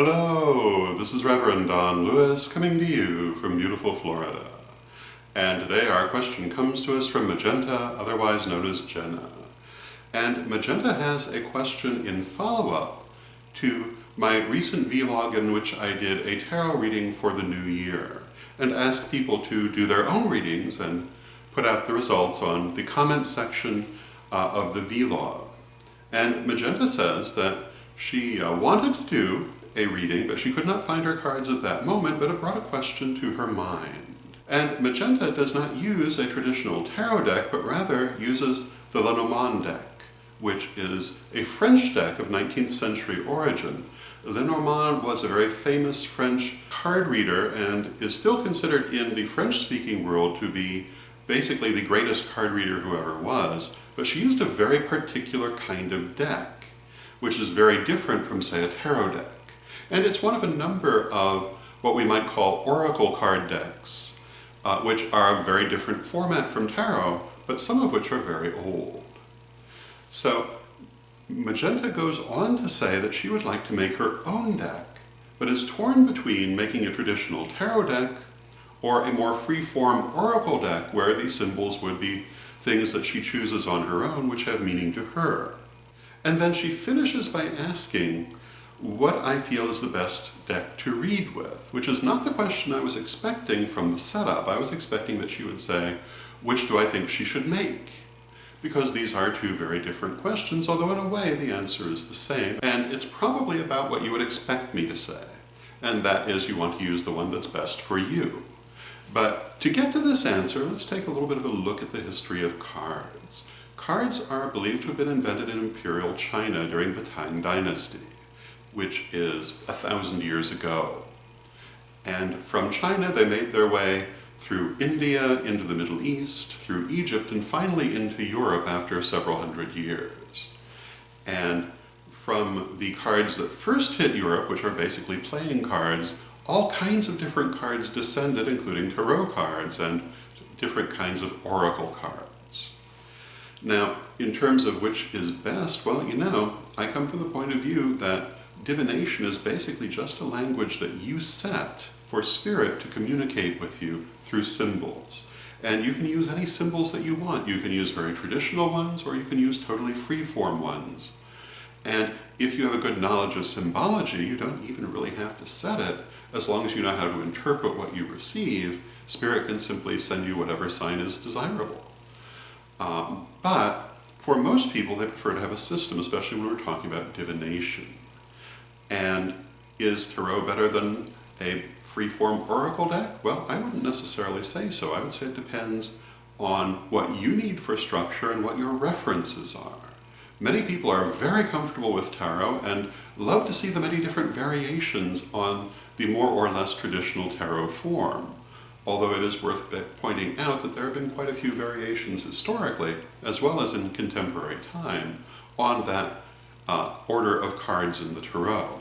Hello, this is Reverend Don Lewis coming to you from beautiful Florida. And today our question comes to us from Magenta, otherwise known as Jenna. And Magenta has a question in follow-up to my recent vlog in which I did a tarot reading for the new year and asked people to do their own readings and put out the results on the comment section of the vlog. And Magenta says that she wanted to do a reading, but she could not find her cards at that moment, but it brought a question to her mind. And Magenta does not use a traditional tarot deck, but rather uses the Lenormand deck, which is a French deck of 19th century origin. Lenormand was a very famous French card reader and is still considered in the French-speaking world to be basically the greatest card reader who ever was, but she used a very particular kind of deck, which is very different from, say, a tarot deck. And it's one of a number of what we might call oracle card decks, which are a very different format from tarot, but some of which are very old. So Magenta goes on to say that she would like to make her own deck, but is torn between making a traditional tarot deck or a more free-form oracle deck where the symbols would be things that she chooses on her own which have meaning to her. And then she finishes by asking what I feel is the best deck to read with, which is not the question I was expecting from the setup. I was expecting that she would say, which do I think she should make? Because these are two very different questions, although in a way the answer is the same, and it's probably about what you would expect me to say, and that is you want to use the one that's best for you. But to get to this answer, let's take a little bit of a look at the history of cards. Cards are believed to have been invented in Imperial China during the Tang Dynasty, which is 1,000 years ago. And from China they made their way through India, into the Middle East, through Egypt, and finally into Europe after several hundred years. And from the cards that first hit Europe, which are basically playing cards, all kinds of different cards descended, including tarot cards and different kinds of oracle cards. Now, in terms of which is best, well, you know, I come from the point of view that divination is basically just a language that you set for spirit to communicate with you through symbols. And you can use any symbols that you want. You can use very traditional ones, or you can use totally free-form ones. And if you have a good knowledge of symbology, you don't even really have to set it. As long as you know how to interpret what you receive, spirit can simply send you whatever sign is desirable. But for most people, they prefer to have a system, especially when we're talking about divination. And is tarot better than a free-form oracle deck? Well, I wouldn't necessarily say so. I would say it depends on what you need for structure and what your references are. Many people are very comfortable with tarot and love to see the many different variations on the more or less traditional tarot form, although it is worth pointing out that there have been quite a few variations historically, as well as in contemporary time, on that order of cards in the tarot.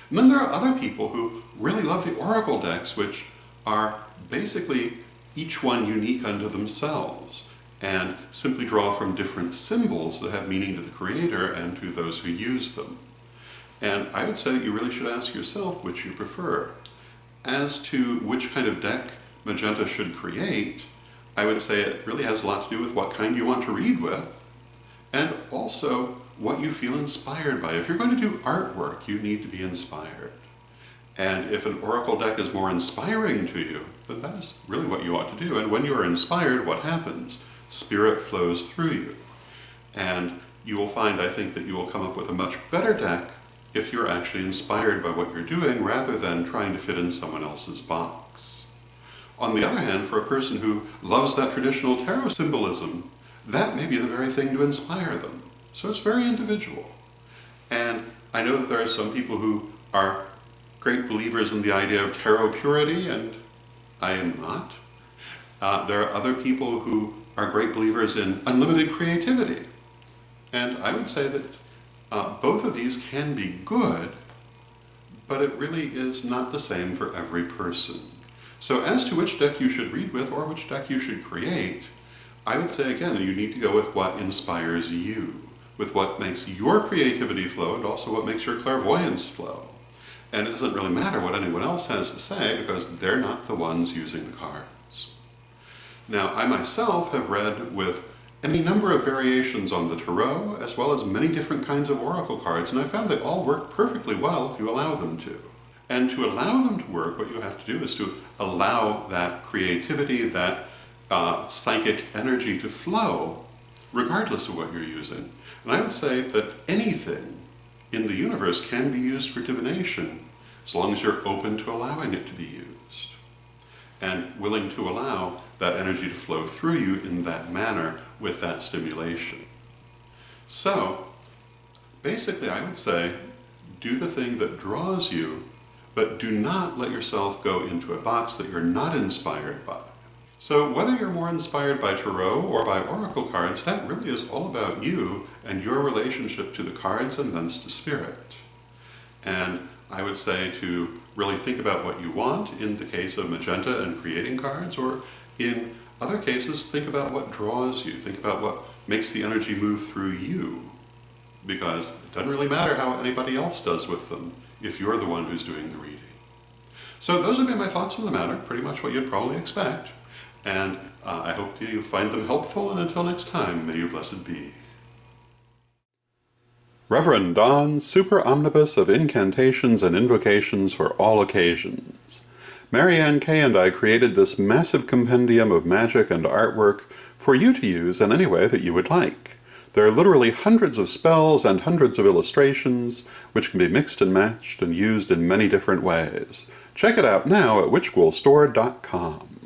And then there are other people who really love the oracle decks, which are basically each one unique unto themselves, and simply draw from different symbols that have meaning to the creator and to those who use them. And I would say that you really should ask yourself which you prefer. As to which kind of deck Magenta should create, I would say it really has a lot to do with what kind you want to read with, and also what you feel inspired by. If you're going to do artwork, you need to be inspired. And if an oracle deck is more inspiring to you, then that is really what you ought to do. And when you are inspired, what happens? Spirit flows through you. And you will find, I think, that you will come up with a much better deck if you're actually inspired by what you're doing rather than trying to fit in someone else's box. On the other hand, for a person who loves that traditional tarot symbolism, that may be the very thing to inspire them. So it's very individual. And I know that there are some people who are great believers in the idea of tarot purity, and I am not. There are other people who are great believers in unlimited creativity. And I would say that both of these can be good, but it really is not the same for every person. So as to which deck you should read with or which deck you should create, I would say again, you need to go with what inspires you, with what makes your creativity flow and also what makes your clairvoyance flow. And it doesn't really matter what anyone else has to say because they're not the ones using the cards. Now, I myself have read with any number of variations on the tarot, as well as many different kinds of oracle cards, and I found they all work perfectly well if you allow them to. And to allow them to work, what you have to do is to allow that creativity, that psychic energy to flow, regardless of what you're using. And I would say that anything in the universe can be used for divination, as long as you're open to allowing it to be used, and willing to allow that energy to flow through you in that manner with that stimulation. So, basically I would say, do the thing that draws you, but do not let yourself go into a box that you're not inspired by. So whether you're more inspired by tarot or by oracle cards, that really is all about you and your relationship to the cards and thence to spirit. And I would say to really think about what you want in the case of magenta and creating cards, or in other cases, think about what draws you. Think about what makes the energy move through you. Because it doesn't really matter how anybody else does with them if you're the one who's doing the reading. So those would be my thoughts on the matter, pretty much what you'd probably expect. And I hope you find them helpful, and until next time, may you blessed be. Reverend Don, super omnibus of incantations and invocations for all occasions. Mary Ann Kay and I created this massive compendium of magic and artwork for you to use in any way that you would like. There are literally hundreds of spells and hundreds of illustrations, which can be mixed and matched and used in many different ways. Check it out now at witchghoulstore.com.